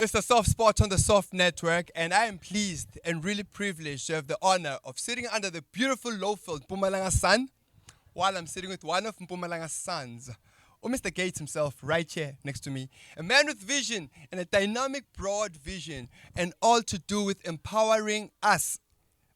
It's the soft spot on the soft network, and I am pleased and really privileged to have the honor of sitting under the beautiful Lowfield Mpumalanga sun while I'm sitting with one of Mpumalanga's sons, or Mr. Gates himself, right here next to me. A man with vision and a dynamic, broad vision, and all to do with empowering us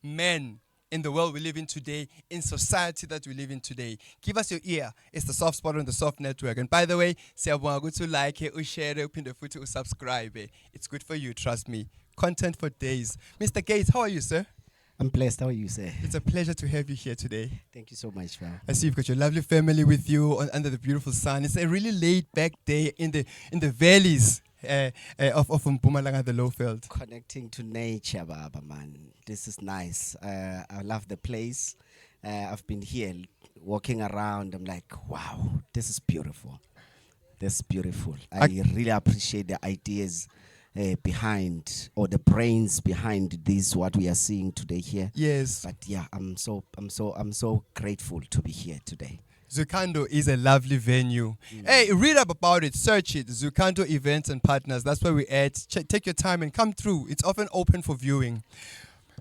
men in the world we live in today, in society that we live in today. Give us your ear. It's the soft spot on the soft network. And by the way, siyabonga ukuthi like, share, uphinde futhi subscribe. It's good for you, trust me. Content for days. Mr. Gates, how are you, sir? I'm blessed. How are you, sir? It's a pleasure to have you here today. Thank you so much, Val. I see you've got your lovely family with you under the beautiful sun. It's a really laid-back day in the valleys of Mpumalanga, the Lowfield. Connecting to nature, Baba, man. This is nice. I love the place. I've been here walking around. I'm like, wow, this is beautiful. This is beautiful. I really appreciate the ideas behind, or the brains behind this, what we are seeing today here. Yes. But yeah, I'm so grateful to be here today. Zukando is a lovely venue. Hey, read up about it, search it. Zukando Events and Partners. That's where we're at. Take your time and come through. It's often open for viewing.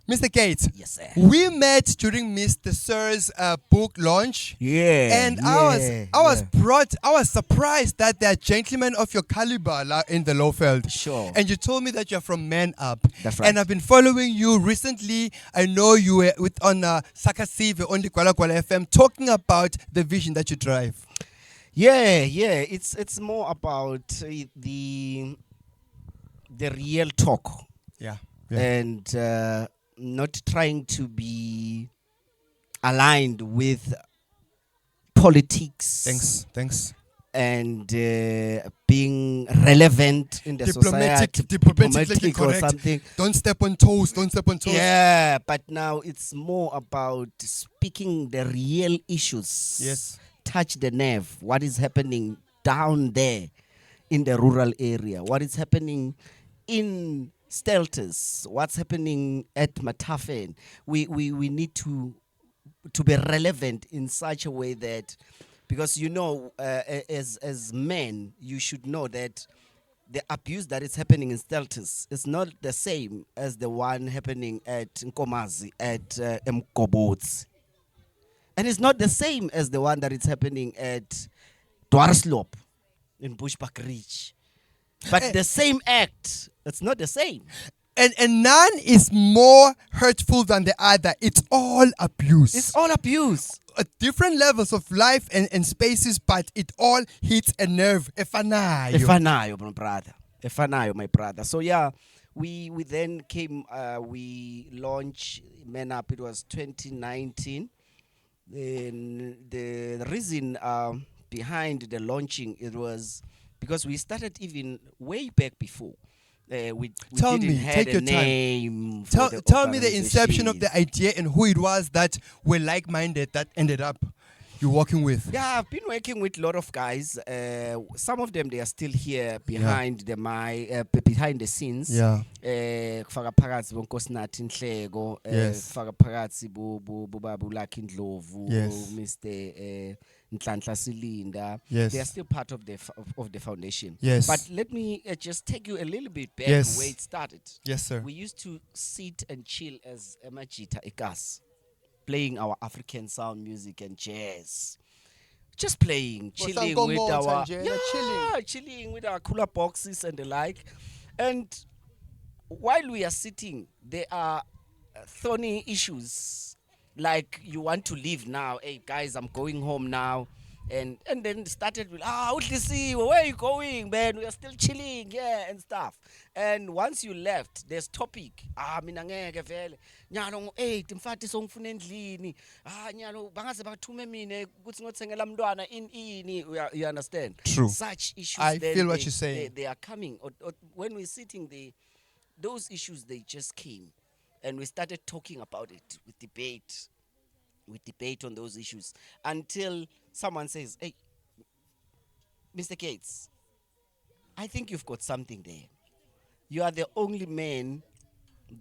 Mr. Gates, yes, sir. We met during Mr. Sir's book launch. Yeah. And I was surprised that there are gentlemen of your caliber in the Lowfield. Sure. And you told me that you're from Man Up. That's right. And I've been following you recently. I know you were on Sakasive on the Kwala Kwala FM talking about the vision that you drive. Yeah. It's more about the real talk. Yeah. And not trying to be aligned with politics. Thanks. And being relevant in the society, diplomatically or correct. something. Don't step on toes. Yeah, but now it's more about speaking the real issues. Yes. Touch the nerve. What is happening down there in the rural area? What is happening in Stelters? What's happening at Matafen? We need to be relevant in such a way that, because as men, you should know that the abuse that is happening in Stelters is not the same as the one happening at Nkomazi, at Mkobots. And it's not the same as the one that is happening at Dwarsloop in Bushbuck Ridge. But the same act, it's not the same. And none is more hurtful than the other. It's all abuse. It's all abuse. At different levels of life and spaces, but it all hits a nerve. Efanayo, my brother. Efanayo, my brother. So yeah, we then came, we launched Men Up. It was 2019. The reason behind the launching, it was because we started even way back before. We didn't have a name. Tell me the inception of the idea and who it was that were like-minded that ended up you working with. Yeah, I've been working with a lot of guys. Some of them, they are still here behind behind the scenes. Yeah. Kufaka phakathi bonkosinathi Nhleko, kufaka phakathi bobabu Lucky Ndlovu, Mr. Nhlanhla Silinda. Yes. They are still part of the foundation. Yes. But let me just take you a little bit back where it started. Yes, sir. We used to sit and chill as Emajita Ekas, playing our African sound music and jazz. Just playing, chilling with our cooler boxes and the like. And while we are sitting, there are thorny issues. Like, you want to leave now. Hey, guys, I'm going home now. And then started with, where are you going, man? We are still chilling, and stuff. And once you left, there's topic. Mina ngeke vele. Nyalo, timfati songifuna endlini. Nyalo, bangaze bathume mina ukuthi ngothengela mntwana ini. You understand? True. Such issues. I feel what you're saying. They are coming. Or when we're sitting there, those issues, they just came. And we started talking about it with debate. We debate on those issues until someone says, hey, Mr. Gates, I think you've got something there. You are the only man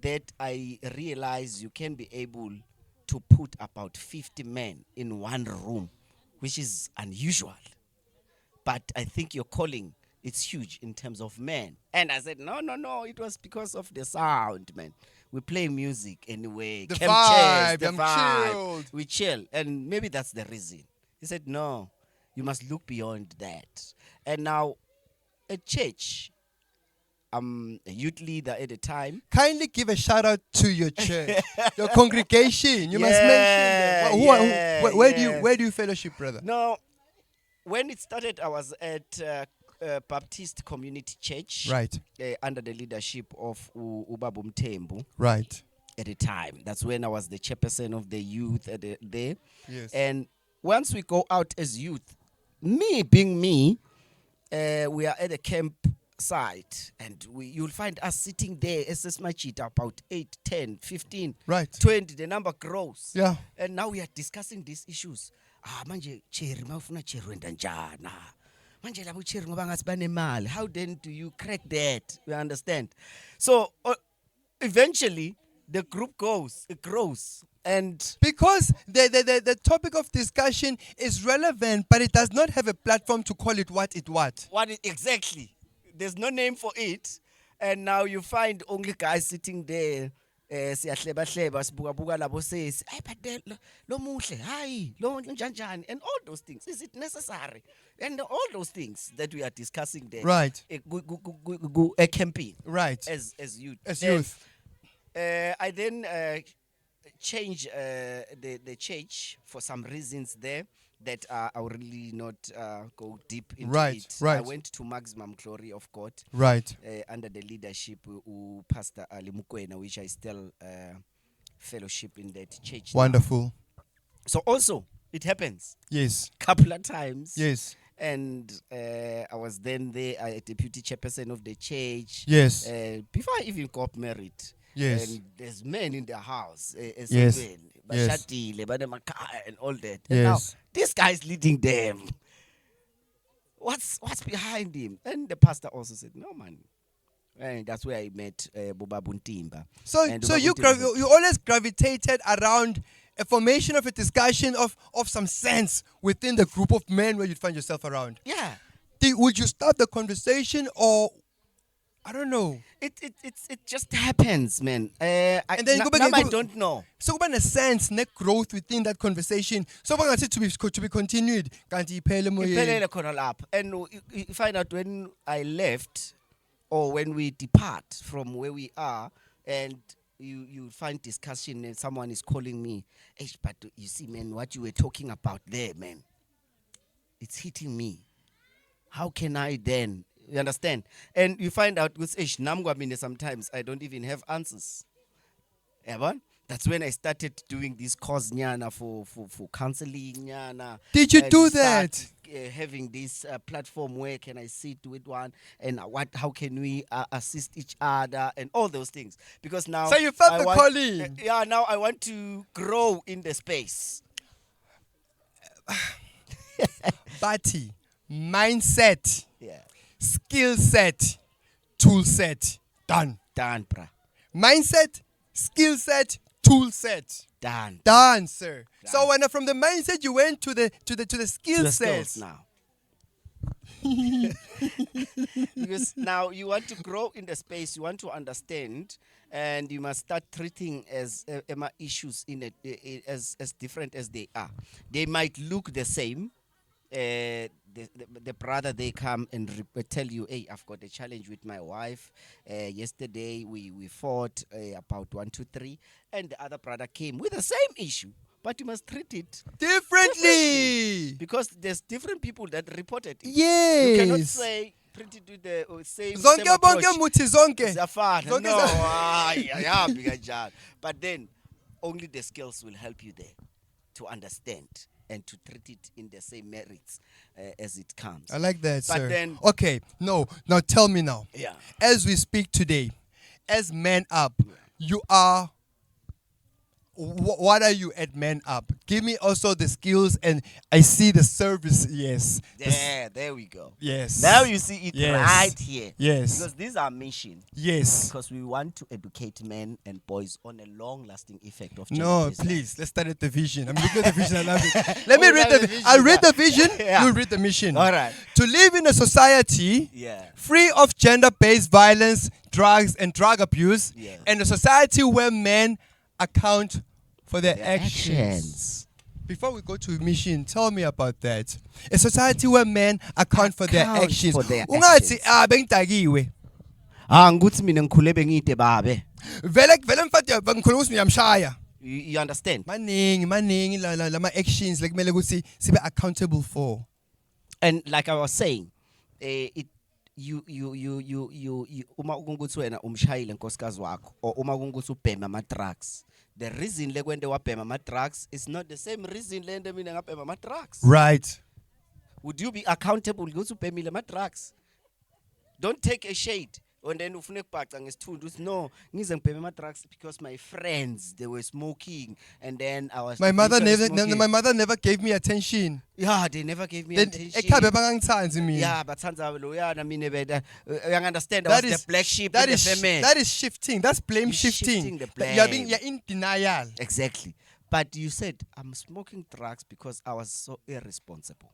that I realize you can be able to put about 50 men in one room, which is unusual. But I think your calling it's huge in terms of men. And I said, no, it was because of the sound, man. We play music anyway. The Camp chairs, vibe, the I'm vibe. chilled. We chill. And maybe that's the reason. He said, no, you must look beyond that. And now, at church, I'm a youth leader at the time. Kindly give a shout out to your church, your congregation. You must mention Yeah, them. Where yeah. do you fellowship, brother? No, when it started, I was at Baptist Community Church, Right, under the leadership of Ubabum Tembu right. at the time. That's when I was the chairperson of the youth there. Yes. And once we go out as youth, me being me, we are at a campsite, and you'll find us sitting there as Machita, about 8, 10, 15, Right. 20, the number grows. Yeah. And now we are discussing these issues. Manje cherry mawufuna cherry wenda njana. Manje labo cherry ngoba ngathi banemali. How then do you crack that? You understand? So eventually the group grows, and Because the topic of discussion is relevant, but it does not have a platform to call it what. exactly? There's no name for it, and now you find only guys sitting there. Siyahleba sibuka labo sesi but lo muhle hayi lo njani and all those things, is it necessary, and all those things that we are discussing there, Right. A campaign, Right. as youth. As Then, youth. I then changed the church for some reasons there that I will really not go deep into Right, it. right. I went to Maximum Glory of God, Right. under the leadership of Pastor Ali Mukwena, which I still fellowship in that church now. Wonderful. So also, it happens Yes. couple of times. Yes. And I was then there, a deputy chairperson of the church. Yes. Before I even got married. Yes. And there's men in the house. Yes. Yes. Yes. And all that. And now, Yes. this guy is leading them. What's behind him? And the pastor also said, no, man. And that's where I met Boba Buntimba. So And you Boba Buntimba you always gravitated around a formation of a discussion of some sense within the group of men where you'd find yourself around. Yeah. Would you start the conversation, or I don't know? It just happens, man. And then you go back now and I go- don't know. So in a sense, neck growth within that conversation. So we're going to be continued. Kanti iphele emoyeni. Iphelele khona lapho. And you find out when I left, or when we depart from where we are, and you find discussion and someone is calling me, hey, but you see, man, what you were talking about there, man, it's hitting me. How can I then? You understand? And you find out with sometimes I don't even have answers. Ever? That's when I started doing this course nyana for counseling nyana. Did you And do start, that? having this platform where can I sit with one, and how can we assist each other and all those things, because now So you felt I the want- calling. yeah, now I want to grow in the space. Bati, mindset, Yeah, skill set, tool set. Done. done, bruh. Mindset, skill set, tool set. Done. Done, sir. Done. So when from the mindset you went to the skill The set. skills now. Because now you want to grow in the space, you want to understand, and you must start treating as issues in as different as they are. They might look the same. The brother, they come and tell you, hey, I've got a challenge with my wife. Yesterday we fought about 1, 2, 3, and the other brother came with the same issue, but you must treat it Differently. because there's different people that reported it. Yes. You cannot say treat it with the same Zonke approach. bonke muthi zonke. Ziyafana. Zonke No, za- ayihambi kanjalo. But then only the skills will help you there to understand and to treat it in the same merits as it comes. I like that, But sir. then- Okay, no. Now tell me now. Yeah. As we speak today, as men up, you are what are you at Man Up? Give me also the skills, and I see the service. Yes. There we go. Yes. Now you see it Yes. right here. Yes. Because these are mission. Yes. Because we want to educate men and boys on a long-lasting effect of gender No, based please. Let's start at the vision. I'm looking at the vision. I love it. Let Oh, me you read love the. the I'll vision, read yeah. the vision. Yeah. You read the mission. All right. To live in a society Yeah. free of gender-based violence, drugs, and drug abuse, Yeah. and a society where men account for their Their actions. actions. Before we go to mission, tell me about that. A society where men account for their Account actions. for their Ungathi actions. bengidakiwe. Ngikuthi mina ngikhule bengide babe. Vele mfati ngikhuluma ukuthi ngiyamshaya. You understand? Maningi lama actions like kumele ukuthi sibe accountable for. And like I was saying, it you uma kungukuthi wena umshayile nkosikazi wakho or uma kungukuthi ubhema ama drugs, the reason lekwende wabhema ama drugs is not the same reason lende mina ngabhema ama drugs. Right. Would you be accountable ukuthi ubhemile ama drugs? Don't take a shade. And then ufune kubhaca ngesithundu uthi no ngize ngibheme ama drugs because my friends they were smoking and then I was My mother smoking. never gave me attention. Yeah, they never gave me Then attention. ekhabe bangangithandi mina. Yeah, but Tanza loyana mine beda. You understand? That was the black sheep that in is the family. that is shifting. That's blame You're shifting. shifting the You're blame. in denial. Exactly. But you said I'm smoking drugs because I was so irresponsible.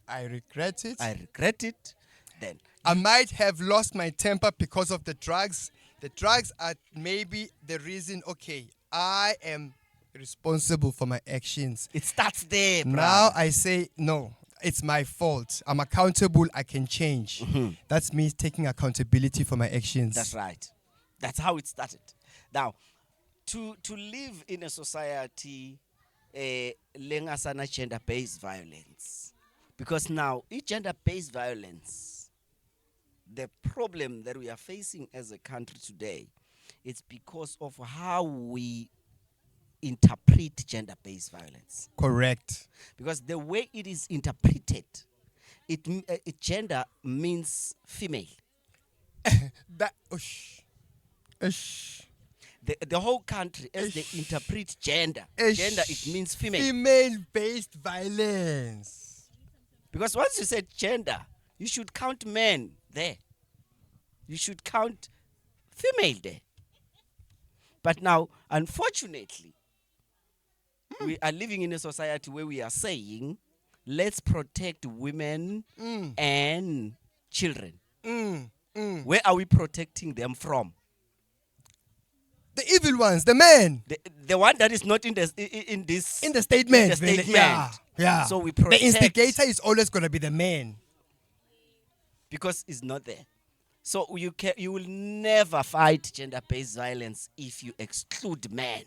I regret it. I regret it. Then I might have lost my temper because of the drugs. The drugs are maybe the reason. Okay, I am responsible for my actions. it starts there. Now brother. I say no. It's my fault. I'm accountable. I can change. That's me taking accountability for my actions. That's right. That's how it started. Now, to live in a society lengasana gender-based violence, because now gender-based violence, the problem that we are facing as a country today, it's because of how we interpret gender-based violence. Correct. Because the way it is interpreted, gender means female. That. Ush. The whole country, as they interpret gender, it means female. Female-based violence. Because once you said gender, you should count men there. You should count female there. But now, unfortunately, we are living in a society where we are saying, let's protect women and children. Where are we protecting them from? The evil ones, the men. The one that is not in this In the statement. In the statement. Yeah. So we The protect instigator is always going to be the man. because it's not there. So you will never fight gender-based violence if you exclude men.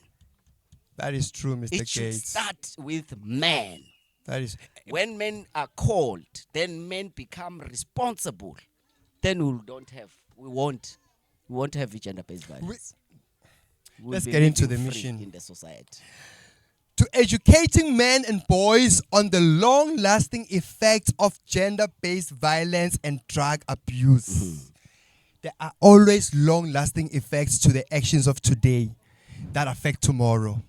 That is true, Mr. It should Gates. start with men. That is. When men are called, then men become responsible. Then we won't have gender-based violence. We'll Let's be get into living the free mission. in the society. To educating men and boys on the long-lasting effects of gender-based violence and drug abuse. There are always long-lasting effects to the actions of today that affect tomorrow.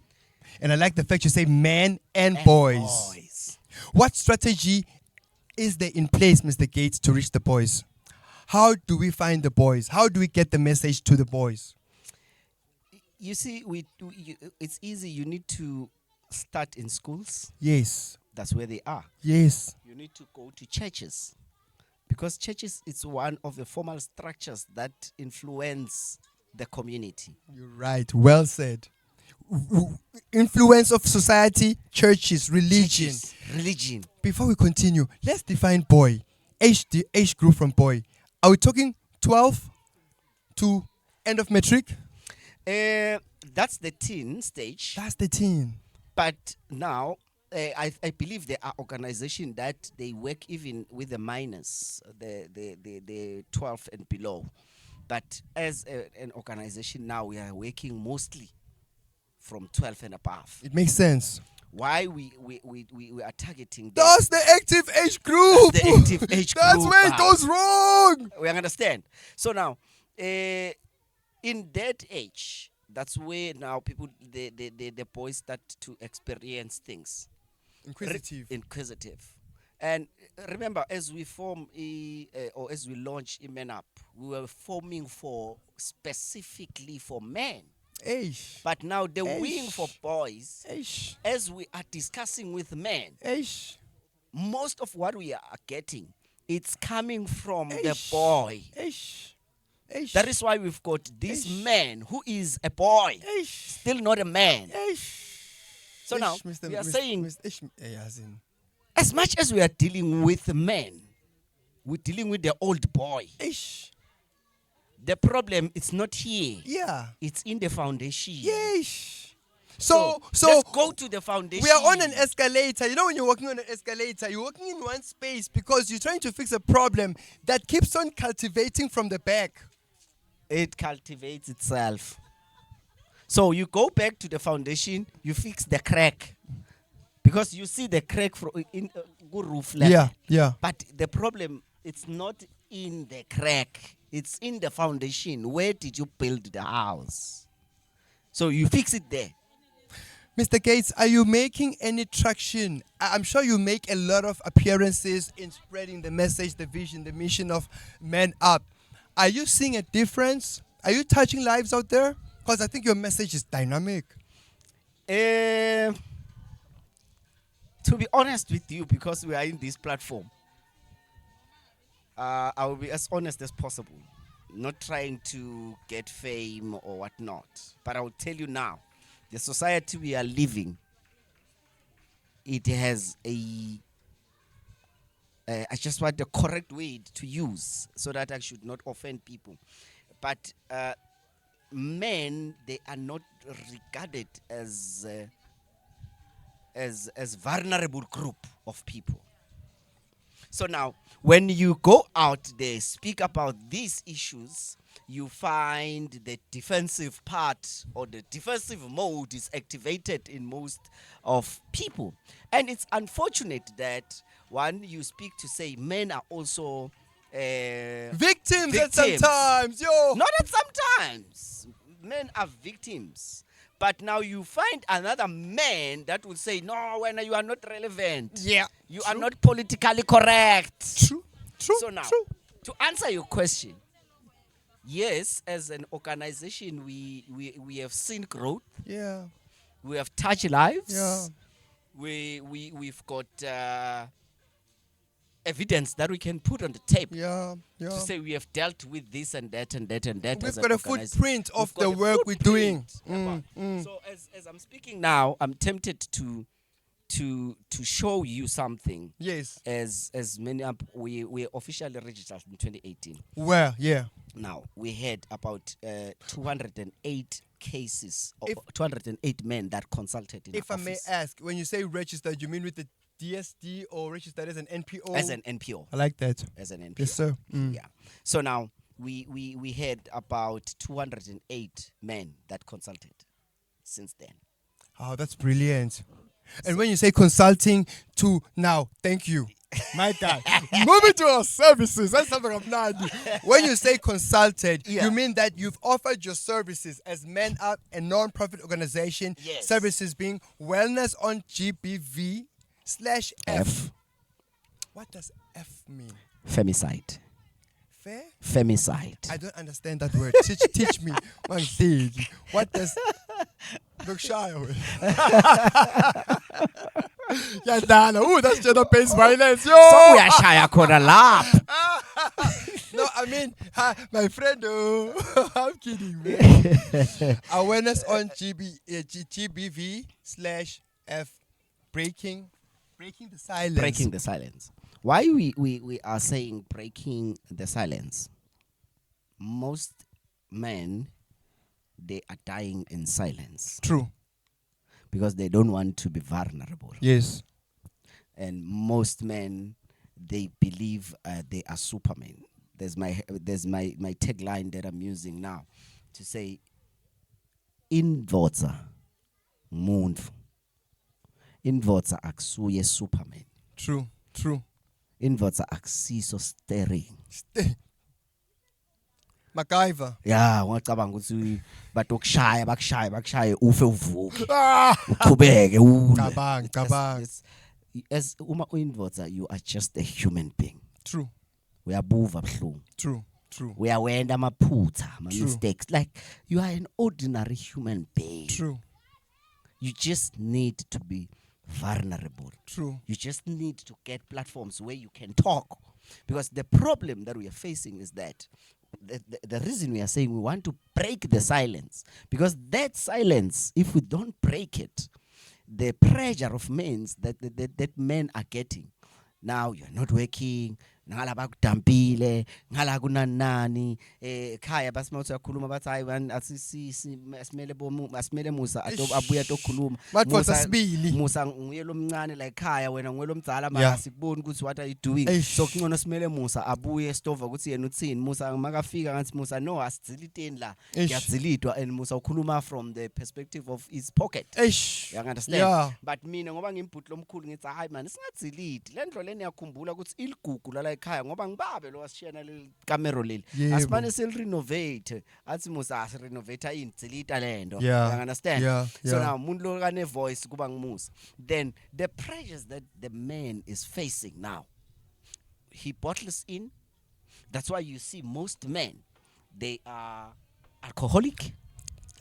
And I like the fact you say men and boys. What strategy is there in place, Mr. Gates, to reach the boys? How do we find the boys? How do we get the message to the boys? You see, it's easy. You need to start in schools. Yes. That's where they are. Yes. You need to go to churches. Because churches is one of the formal structures that influence the community. You're right. Well said. Influence of society, churches, religion. Religion. Before we continue, let's define boy. The age group from boy. Are we talking 12 to end of matric? That's the teen stage. That's the teen. But now, I believe there are organizations that they work even with the minors, the 12 and below. But as an organization now, we are working mostly from 12 and above. It makes sense. Why we are targeting them. That's the active age group. That's the active age That's group. where it goes wrong. We understand. So now, in that age, that's where now people, the boys start to experience things. Inquisitive. And remember, as we form or as we launch Men Up, we were forming for specifically for men. Eish. But now the wing Eish. for boys, Eish. as we are discussing with men, Eish. most of what we are getting, it's coming from the Eish. boy. Eish. Eish. That is why we've got this Eish. man who is a boy, Eish. still not a man. Eish. So Eish, now Mr. we are Mr. saying, Eish. As in. as much as we are dealing with men, we're dealing with the old boy. Eish. The problem is not here. Yeah. It's in the foundation. Yeesh. So let's go to the foundation. we are on an escalator. You know, when you're walking on an escalator, you're walking in one space because you're trying to fix a problem that keeps on cultivating from the back. It cultivates itself. So you go back to the foundation, you fix the crack. Because you see the crack in good roof level. Yeah. But the problem, it's not in the crack. It's in the foundation. Where did you build the house? So you fix it there. Mr. Gates, are you making any traction? I'm sure you make a lot of appearances in spreading the message, the vision, the mission of Men Up. Are you seeing a difference? Are you touching lives out there? Because I think your message is dynamic. To be honest with you, because we are in this platform, I will be as honest as possible. Not trying to get fame or whatnot. But I will tell you now, the society we are living, it has I just want the correct word to use so that I should not offend people. But men, they are not regarded as vulnerable group of people. So now, when you go out there, speak about these issues, you find the defensive part or the defensive mode is activated in most of people. And it's unfortunate that when you speak to say men are also Victims at sometimes, yo. Not at sometimes. Men are victims. But now you find another man that will say, no, when you are not relevant. Yeah. You are not politically correct. True. So now, to answer your question, yes, as an organization, we have seen growth. Yeah. We have touched lives. Yeah. We've got evidence that we can put on the tape. Yeah. To say we have dealt with this and that and that and that. We've got a footprint of the work we're doing. So as I'm speaking now, I'm tempted to show you something. Yes. As many we officially registered in 2018. Where? Yeah. Now we had about 208 cases, 208 men that consulted in If our I may office. ask, when you say registered, you mean with the DSD or registered as an NPO? As an NPO. I like that. As an NPO. Yes, sir. Yeah. So now we had about 208 men that consulted since then. Oh, that's brilliant. And when you say consulting to now, thank you. My God. Moving to our services. That's something I'm not. When you say consulted, you mean that you've offered your services as Men Up, a non-profit organization. Yes. Services being wellness on GBV/F. What does F mean? Femicide. Fair? Femicide. I don't understand that word. Teach me. What does Berkshire? Yeah, Dana. Ooh, that's gender-based violence. Yo. So we are shy a lap. No, I mean, my friend. I'm kidding, man. Awareness on GBV/F. Breaking the silence. Breaking the silence. Why we are saying breaking the silence? Most men, they are dying in silence. True. Because they don't want to be vulnerable. Yes. And most men, they believe they are Superman. There's my tagline that I'm using now to say, Indvodza mundvu. Indvodza akusuye Superman. True. True. Indvodza akusiso steering. MacGyver. Yeah, ngicabanga ukuthi bakushaye ufe uvuke. Ah! Uqhubeke ulwe. Cabang. As uma uyindvodza, you are just a human being. True. Uyabuva buhlungu. True. Uyawenda amaphutha, True. mistakes. Like you are an ordinary human being. True. You just need to be vulnerable. True. You just need to get platforms where you can talk. Because the problem that we are facing is that the reason we are saying we want to break the silence, because that silence, if we don't break it, the pressure of men that men are getting, now you're not working, ngala bakudampile, ngala kunanani, ekhaya basimawuthi yakhuluma bathi hayi man asimele Musa abuya tokhuluma. Madvodza sibili. Musa nguye lomncane la ekhaya wena nguye lomdzala Yeah. mara sikuboni ukuthi what are you doing. Eish. So kungcono simele Musa abuye stova ukuthi yena uthini. Musa makafika ngathi Musa no asidziliteni la. Eish. Ngiyadzilitwa and Musa ukhuluma from the perspective of his pocket. Eish. You understand? Yeah. But mina ngoba ngimbhuti lomkhulu ngithi hayi man singadziliti lendlo leni yakhumbula ukuthi iligugu la ekhaya ngoba ngibabe lo wasishiyana le camera leli Yebo. asibane sel renovate athi Musa as renovate ini dzilita lendo. Yeah. You understand? Yeah. So Yeah. now umuntu lo kane voice kuba nguMusa. Then the pressures that the man is facing now, he bottles in. That's why you see most men, they are alcoholic.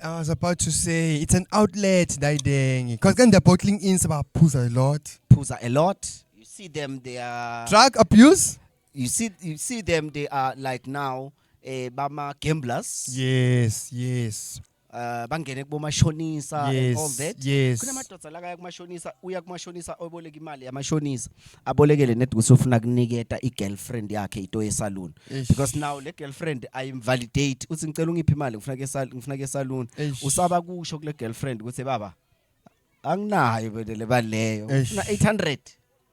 I was about to say it's an outlet, Daideng. Because when they're bottling in, about pooza a lot. Pooza a lot. You see them, they are Drug abuse? you see them, they are like now bama gamblers. Yes. Bangene kumashonisa and all that. Yes. Kunamadoda la kaya kumashonisa uya kumashonisa oboleka imali yamashonisa abolekele net ukuthi ufuna kuniketa igirlfriend yakhe ito esalon Eish. because now le girlfriend I invalidate uthi ngicela ungiphe imali ngifuna ke salon Eish. usaba kusho kule girlfriend ukuthi baba anginayo le bali leyo Eish. ufuna 800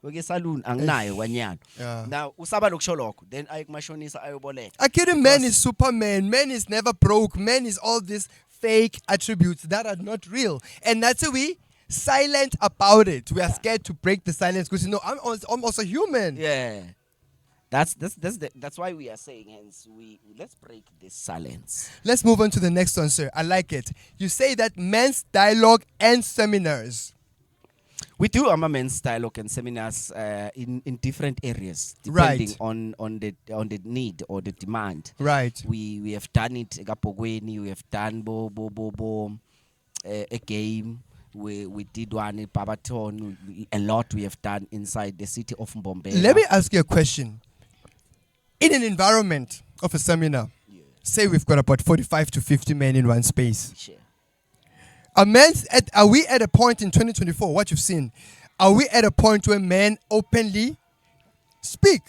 weke salon anginayo kwanyana. Yeah. Now usaba lokusho lokho then ayi kumashonisa ayoboleka. I kidding, man is Superman. Man is never broke. Man is all these fake attributes that are not real. And that's why we silent about it. We are scared to break the silence because I'm also human. Yeah. That's why we are saying hence let's break this silence. Let's move on to the next one, sir. I like it. You say that men's dialogue and seminars. We do our men's dialogue and seminars in different areas depending Right. on the need or the demand. Right. We have done it ekapokweni, we have done a game. We did one in Babaton. A lot we have done inside the city of Mbombela. Let me ask you a question. In an environment of a seminar, say we've got about 45 to 50 men in one space. Sure. Are we at a point in 2024, what you've seen, are we at a point where men openly speak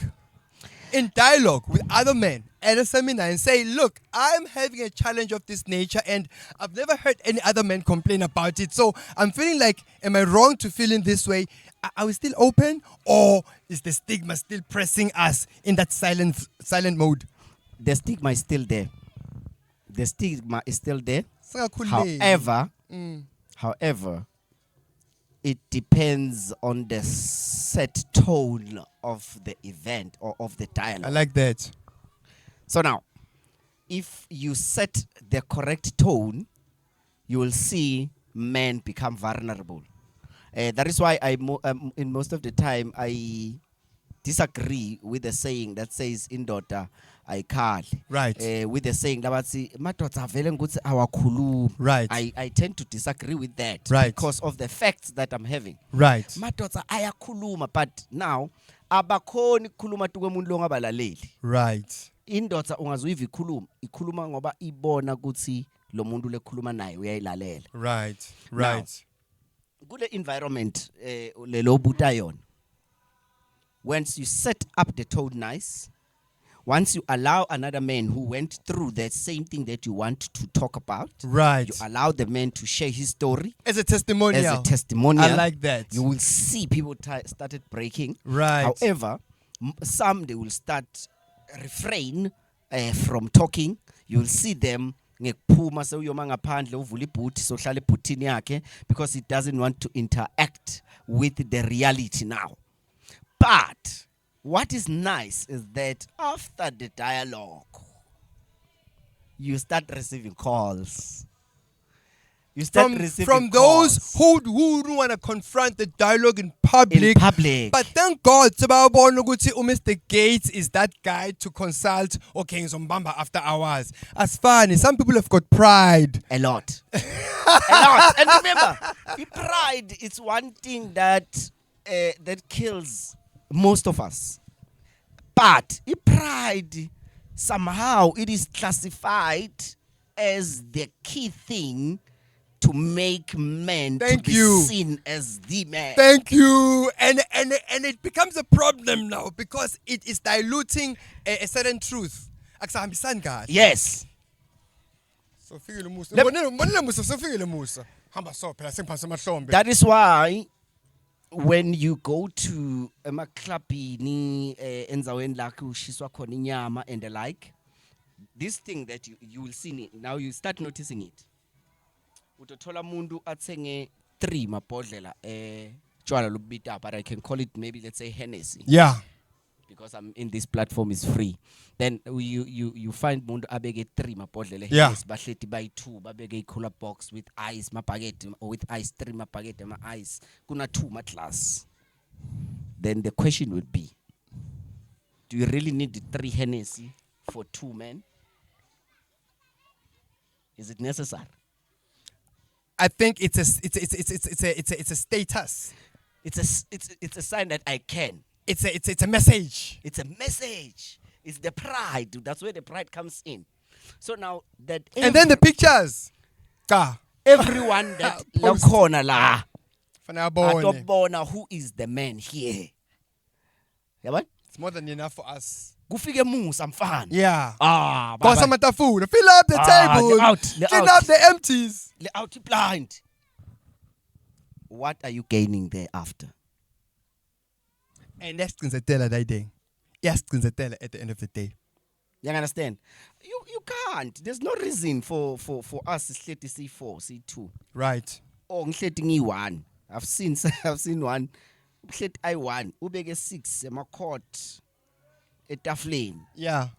in dialogue with other men at a seminar and say, look, I'm having a challenge of this nature and I've never heard any other men complain about it. So I'm feeling like, am I wrong to feel in this way? Are we still open, or is the stigma still pressing us in that silent mode? The stigma is still there. The stigma is still there. Singakakhululeki. However, it depends on the set tone of the event or of the dialogue. I like that. So now, if you set the correct tone, you will see men become vulnerable. That is why in most of the time I disagree with the saying that says indoda ayikhali. Right. With the saying that madoda vele ngokuthi awakhulumi. Right. I tend to disagree with that. Right. Because of the facts that I'm having. Right. Madoda ayakhuluma, but now abakhoni ukukhuluma tu kwemuntu longabalaleli. Right. Indoda ungazuyiva ikhuluma ngoba ibona ukuthi lo muntu lekhuluma naye uyayilalela. Right. Now, kule environment lelo buta yona, once you set up the tone nice, once you allow another man who went through that same thing that you want to talk about, right, you allow the man to share his story as a testimonial. I like that. You will see people started breaking. Right. However, some they will start refrain from talking. You will see them ngekuphuma sewuyoma ngaphandle uvula ibhuti sohlala ebhutini yakhe because he doesn't want to interact with the reality now. But what is nice is that after the dialogue, you start receiving calls. You start receiving from calls. those who don't want to confront the dialogue in public. In public. But thank God, Mr. Gates is that guy to consult. Okay, Zombamba after hours. As funny, some people have got pride. A lot. A lot. And remember, the pride is one thing that that kills most of us. But the pride, somehow, it is classified as the key thing to make men to be seen as the man. Thank you. And it becomes a problem now because it is diluting a certain truth. Yes. So that is why when you go to emaklabhini enzaweni la kushiswa khona inyama and the like, this thing that you will see it, now you start noticing it. Utothola mundu atsenge 3 mabhodlela tshwala lobita, but I can call it maybe, let's say, Hennessy. Yeah. Because I'm in this platform is free. Then you find mundu abege 3 mabhodlela Hennessy, bahleti by 2 babege cooler box with ice mapakete, or with ice 3 mapakete ma ice kuna 2 ma glass. Then the question would be, do you really need the 3 Hennessy for 2 men? Is it necessary? I think it's a status. It's a sign that I can. It's a message. It's a message. It's the pride. That's where the pride comes in. So now that and then the pictures. Everyone that lakhona la Fanabone. who is the man here. Yabona? It's more than enough for us. Kufike musa mfana. Yeah. Baba. Food. Fill up the table. Clean up the empties. Le out blind. What are you gaining thereafter? And that's that day. Yes, at the end of the day. You understand? You can't. There's no reason for us to slate C4, C2. Right. Or E1. I've seen one. Slate I1. Ubege 6. My court. Etaflane. Yeah.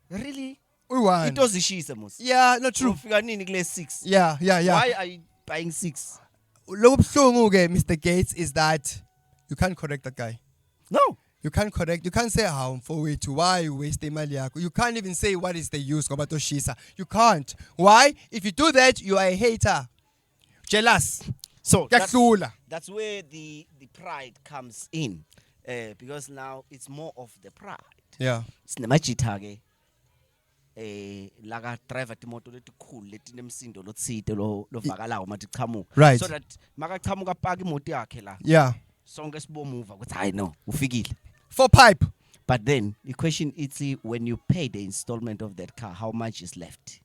Really? We It was the shisa. Yeah, not true. 6. Yeah. Why are you buying 6? Mr. Gates, is that you can't correct that guy. No. You can't correct. You can't say how for way to why you waste money. You can't even say what is the use of shisa. You can't. Why? If you do that, you are a hater. Jealous. So that's where the pride comes in. Because now it's more of the pride. Yeah. Sinemajita-ke laga driver timoto letikhulu letinemsindo lotsite lovakalayo mathi qhamuka. Right. So that makachamuka park imoto yakhe la. Yeah. Sonke sibomuva ukuthi hayi no ufikile. For pipe. But then the question is, when you pay the installment of that car, how much is left?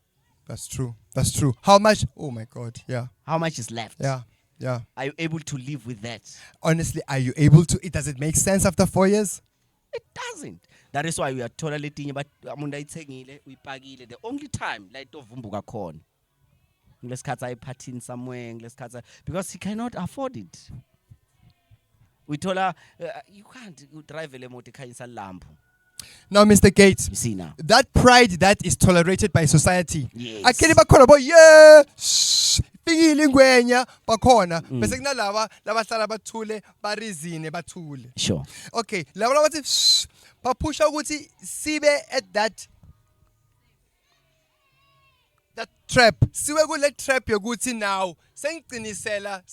That's true. How much? Oh my God. Yeah. How much is left? Yeah. Are you able to live with that? Honestly, are you able to? Does it make sense after 4 years? It doesn't. That is why we are tolerating. But we pagile. The only time like to vumbuka khona. Let's cut a party somewhere. Because he cannot afford it. We told her you can't drive a motor car in Lambo. Now, Mr. Gates, you see now that pride that is tolerated by society. Yes. I can't even boy, yeah. Feeling ngwenya bakhona bese kunalaba labahlala bathule barizine bathule. Sure. Okay, laba bathi baphusha ukuthi sibe at that trap. Siwe kule trap yokuthi now sengiyaqinisela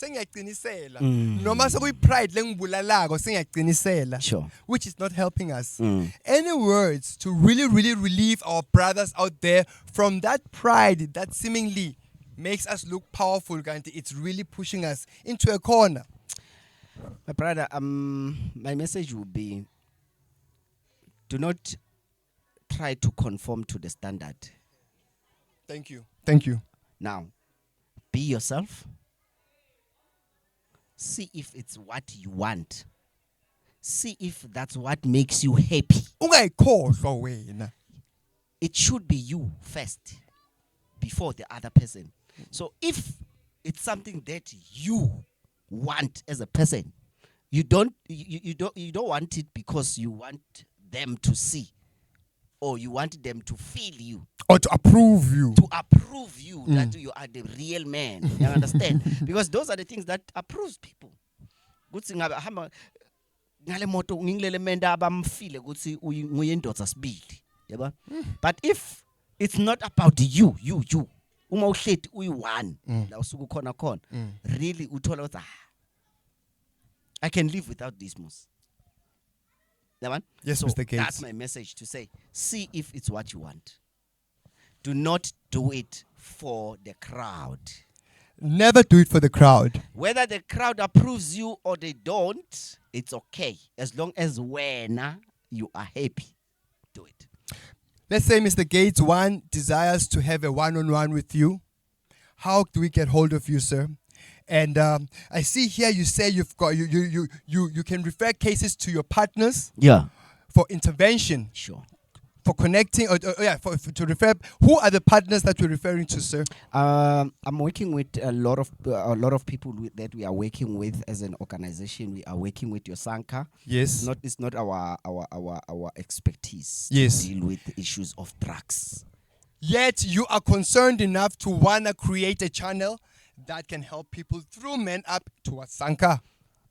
noma sekuyi pride lengibulalako sengiyaqinisela. Sure. Which is not helping us. Any words to really relieve our brothers out there from that pride that seemingly makes us look powerful, Ganti? It's really pushing us into a corner. My brother, my message would be, do not try to conform to the standard. Thank you. Now, be yourself. See if it's what you want. See if that's what makes you happy. It should be you first before the other person. So if it's something that you want as a person, you don't want it because you want them to see. or you want them to feel you, Or to approve you. to approve you that you are the real man. You understand? Because those are the things that approves people. Kutsi ngabe hamba ngale moto ngilele menda abamfile kutsi nguye indoda sibili. Yaba? But if it's not about you, uma uhleti uyi-one la usuku khona really uthola ukuthi I can live without this mos. Yabona? Yes, So Mr. Gates. that's my message to say, see if it's what you want. Do not do it for the crowd. Never do it for the crowd. Whether the crowd approves you or they don't, it's okay. As long as when you are happy, do it. Let's say Mr. Gates one desires to have a one-on-one with you. How do we get hold of you, sir? And I see here you say you've got you can refer cases to your partners Yeah. for intervention, Sure. for connecting, to refer. Who are the partners that you're referring to, sir? I'm working with a lot of people that we are working with as an organization. We are working with your Sanka. Yes. It's not our expertise Yes. to deal with the issues of drugs. Yet you are concerned enough to wanna create a channel that can help people through Men Up towards Sanka.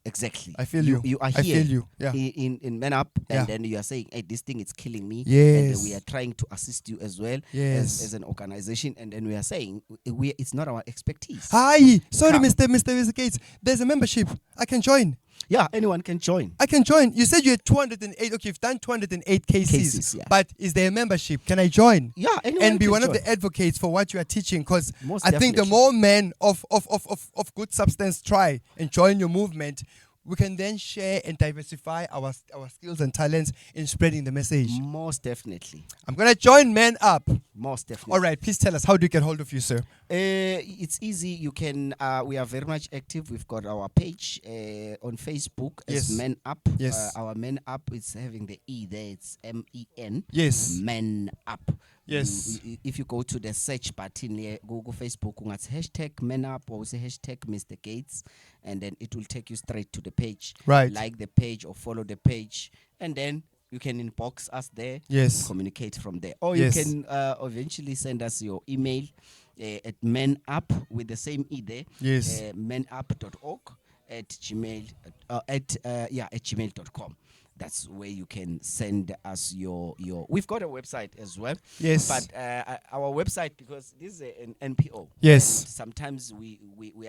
Exactly. I feel you. You are I here feel you. Yeah. in Men Up, and Yeah. then you are saying, hey, this thing is killing me. Yes. And we are trying to assist you as well Yes. as an organization. And then we are saying, it's not our expertise. Hi. Sorry, Come. Mr. Gates. There's a membership. I can join. Yeah, anyone can join. I can join. You said you had 208. Okay, you've done 208 cases. Yeah. But is there a membership? Can I join? Yeah, anyone And be can one join. of the advocates for what you are teaching? Because Most I think the definitely. more men of good substance try and join your movement, we can then share and diversify our skills and talents in spreading the message. Most definitely. I'm going to join Men Up. Most definitely. All right, please tell us, how do we get hold of you, sir? It's easy. You can. We are very much active. We've got our page on Facebook as Yes. Men Up. Yes. Our Men Up is having the E there. It's MEN. Yes. Men Up. Yes. If you go to the search button here, Google Facebook, that's hashtag Men Up or say hashtag Mr. Gates, and then it will take you straight to the page. Right. Like the page or follow the page, and then you can inbox us there. Yes. Communicate from there, or Yes. you can eventually send us your email at menup with the same e there. Yes. menup.org at gmail.com. That's where you can send us your. We've got a website as well. Yes. But our website, because this is an NPO. Yes. and sometimes we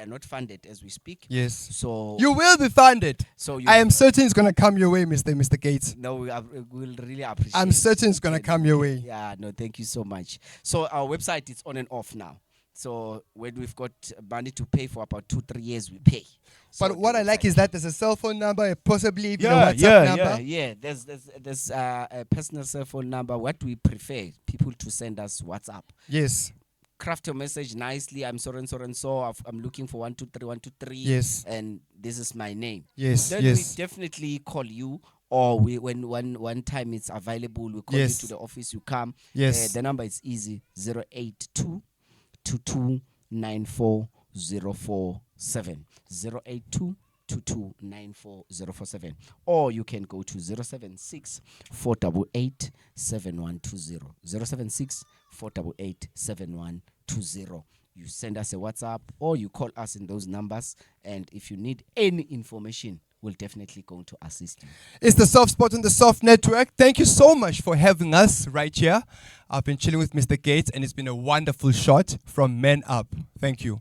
are not funded as we speak. Yes. So You will be funded. So I am certain it's going to come your way, Mr. Gates. No, we'll really appreciate. I'm certain it's going to come your way. Yeah, no, thank you so much. So our website is on and off now. So when we've got money to pay for about 2-3 years, we pay. So But what the I like website- is that there's a cell phone number, possibly even a WhatsApp number. yeah. There's a personal cell phone number. What we prefer people to send us WhatsApp. Yes. Craft your message nicely. I'm so and so. I'm looking for 123. Yes. And this is my name. Yes. Then Yes. we definitely call you, or when one time it's available, we call Yes. you to the office. You come. Yes. The number is easy: 082 2294 047. 082 2294 or you can go to 076 488 7120. 076 488 7120. You send us a WhatsApp or you call us in those numbers, and if you need any information, we'll definitely going to assist you. It's the Soft Spot on the Soft Network. Thank you so much for having us right here. I've been chilling with Mr. Gates, and it's been a wonderful shot from Men Up. Thank you.